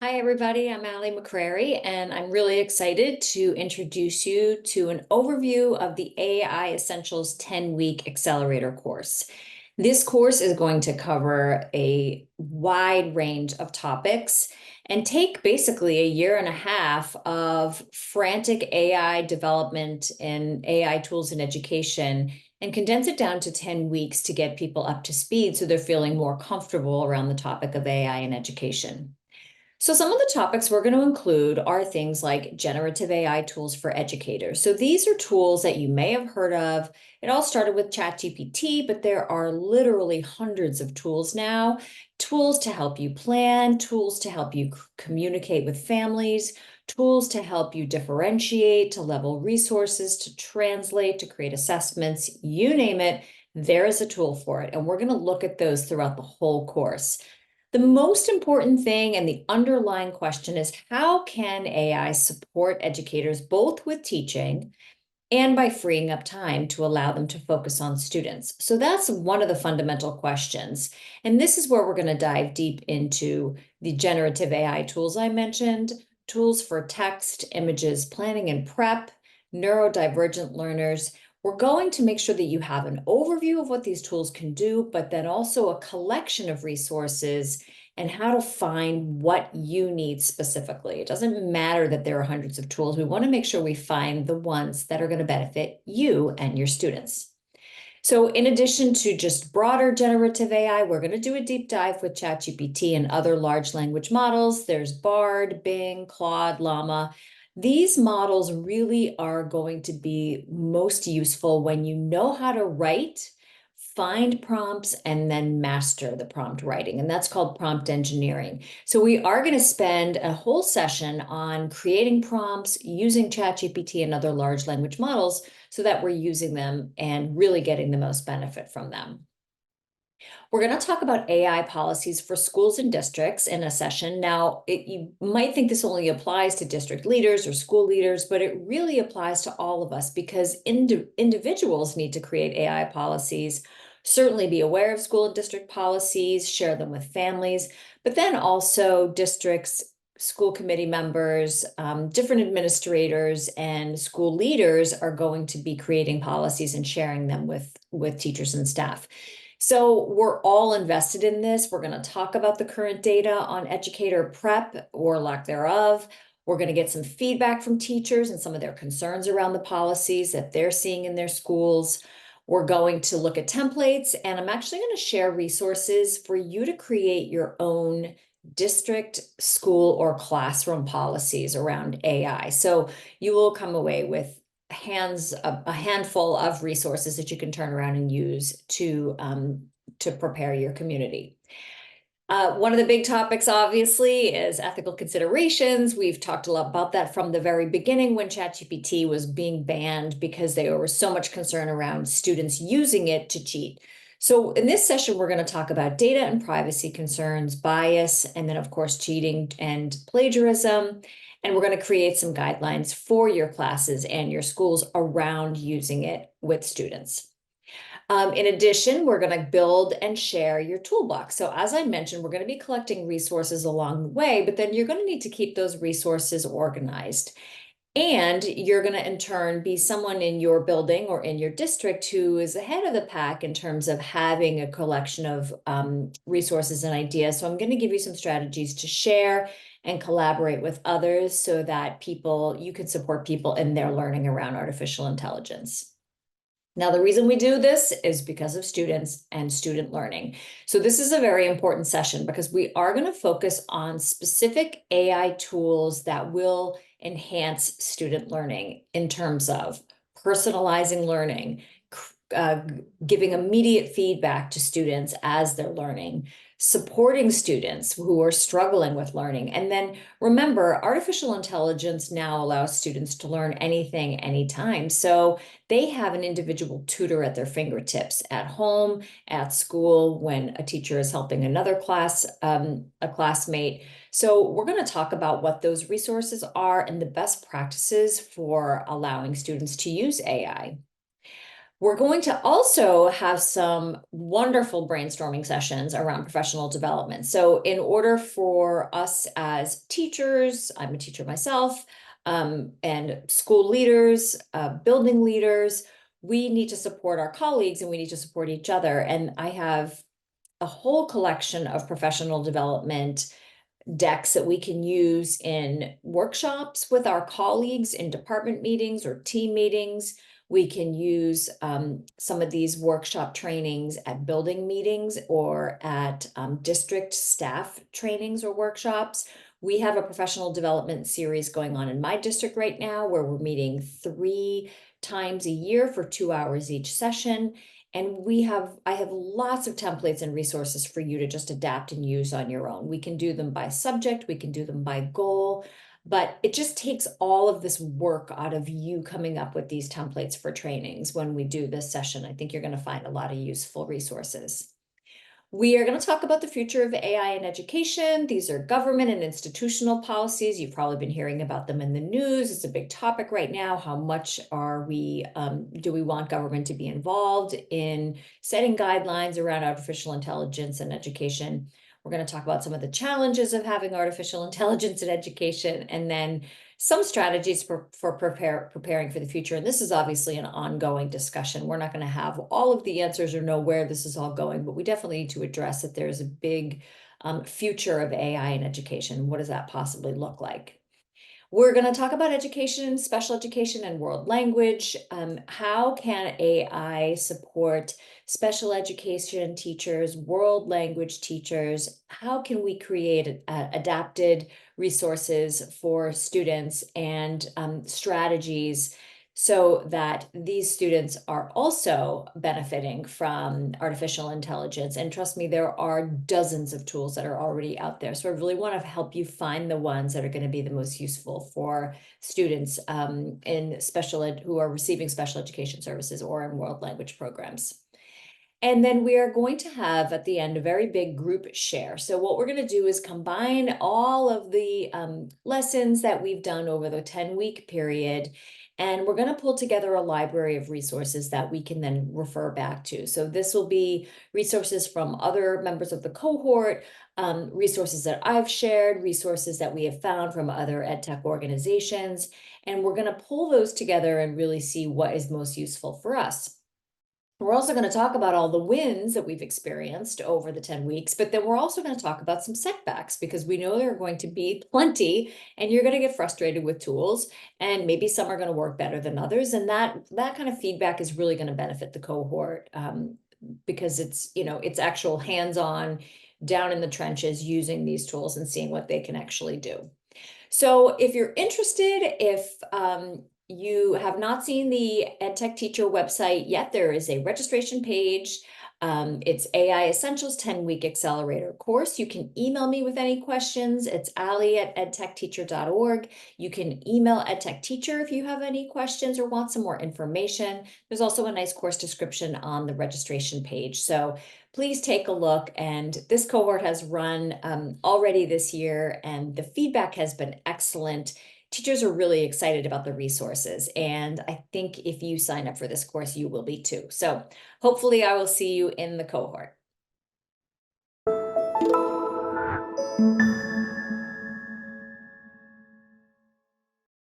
Hi, everybody. I'm Allie McCrary, and I'm really excited to introduce you to an overview of the AI Essentials 10-week accelerator course. This course is going to cover a wide range of topics and take basically a year and a half of frantic AI development and AI tools in education and condense it down to 10 weeks to get people up to speed so they're feeling more comfortable around the topic of AI in education. So some of the topics we're going to include are things like generative AI tools for educators. So these are tools that you may have heard of. It all started with ChatGPT, but there are literally hundreds of tools now. Tools to help you plan, tools to help you communicate with families, tools to help you differentiate, to level resources, to translate, to create assessments, you name it, there is a tool for it. And we're going to look at those throughout the whole course. The most important thing and the underlying question is how can AI support educators both with teaching and by freeing up time to allow them to focus on students? So that's one of the fundamental questions. And this is where we're going to dive deep into the generative AI tools I mentioned, tools for text, images, planning and prep, neurodivergent learners. We're going to make sure that you have an overview of what these tools can do, but then also a collection of resources and how to find what you need specifically. It doesn't matter that there are hundreds of tools. We want to make sure we find the ones that are going to benefit you and your students. So in addition to just broader generative AI, we're going to do a deep dive with ChatGPT and other large language models. There's Bard, Bing, Claude, Llama. These models really are going to be most useful when you know how to write, find prompts, and then master the prompt writing. And that's called prompt engineering. So we are going to spend a whole session on creating prompts using ChatGPT and other large language models so that we're using them and really getting the most benefit from them. We're going to talk about AI policies for schools and districts in a session. Now, you might think this only applies to district leaders or school leaders, but it really applies to all of us because individuals need to create AI policies, certainly be aware of school and district policies, share them with families, but then also districts, school committee members, different administrators, and school leaders are going to be creating policies and sharing them with teachers and staff. So we're all invested in this. We're going to talk about the current data on educator prep or lack thereof. We're going to get some feedback from teachers and some of their concerns around the policies that they're seeing in their schools. We're going to look at templates, and I'm actually going to share resources for you to create your own district, school, or classroom policies around AI. So you will come away with a handful of resources that you can turn around and use to prepare your community. One of the big topics, obviously, is ethical considerations. We've talked a lot about that from the very beginning when ChatGPT was being banned because there was so much concern around students using it to cheat. So in this session, we're going to talk about data and privacy concerns, bias, and then, of course, cheating and plagiarism. And we're going to create some guidelines for your classes and your schools around using it with students. In addition, we're going to build and share your toolbox. So as I mentioned, we're going to be collecting resources along the way, but then you're going to need to keep those resources organized. And you're going to, in turn, be someone in your building or in your district who is ahead of the pack in terms of having a collection of resources and ideas. So I'm going to give you some strategies to share and collaborate with others so that you can support people in their learning around artificial intelligence. Now, the reason we do this is because of students and student learning. So this is a very important session because we are going to focus on specific AI tools that will enhance student learning in terms of personalizing learning, giving immediate feedback to students as they're learning, supporting students who are struggling with learning. And then remember, artificial intelligence now allows students to learn anything, anytime. So they have an individual tutor at their fingertips at home, at school, when a teacher is helping another class, a classmate. So we're going to talk about what those resources are and the best practices for allowing students to use AI. We're going to also have some wonderful brainstorming sessions around professional development. So in order for us as teachers, I'm a teacher myself, and school leaders, building leaders, we need to support our colleagues and we need to support each other. And I have a whole collection of professional development decks that we can use in workshops with our colleagues in department meetings or team meetings. We can use some of these workshop trainings at building meetings or at district staff trainings or workshops. We have a professional development series going on in my district right now where we're meeting 3 times a year for 2 hours each session. And I have lots of templates and resources for you to just adapt and use on your own. We can do them by subject, we can do them by goal, but it just takes all of this work out of you coming up with these templates for trainings when we do this session. I think you're going to find a lot of useful resources. We are going to talk about the future of AI in education. These are government and institutional policies. You've probably been hearing about them in the news. It's a big topic right now. How much do we want government to be involved in setting guidelines around artificial intelligence and education? We're going to talk about some of the challenges of having artificial intelligence in education, and then some strategies for preparing for the future. And this is obviously an ongoing discussion. We're not going to have all of the answers or know where this is all going, but we definitely need to address that there's a big future of AI in education. What does that possibly look like? We're going to talk about education, special education, and world language. How can AI support special education teachers, world language teachers? How can we create adapted resources for students and strategies so that these students are also benefiting from artificial intelligence? And trust me, there are dozens of tools that are already out there. So I really want to help you find the ones that are going to be the most useful for students in special ed who are receiving special education services or in world language programs. And then we are going to have at the end a very big group share. So what we're going to do is combine all of the lessons that we've done over the 10-week period, and we're going to pull together a library of resources that we can then refer back to. So this will be resources from other members of the cohort, resources that I've shared, resources that we have found from other EdTech organizations, and we're going to pull those together and really see what is most useful for us. We're also going to talk about all the wins that we've experienced over the 10 weeks, but then we're also going to talk about some setbacks because we know there are going to be plenty and you're going to get frustrated with tools and maybe some are going to work better than others. And that kind of feedback is really going to benefit the cohort because it's actual hands-on down in the trenches using these tools and seeing what they can actually do. So if you're interested, if you have not seen the EdTechTeacher website yet, there is a registration page. It's AI Essentials 10-week accelerator course. You can email me with any questions. It's ali@edtechteacher.org. You can email EdTechTeacher if you have any questions or want some more information. There's also a nice course description on the registration page. So please take a look. And this cohort has run already this year, and the feedback has been excellent. Teachers are really excited about the resources, and I think if you sign up for this course, you will be too. So hopefully I will see you in the cohort.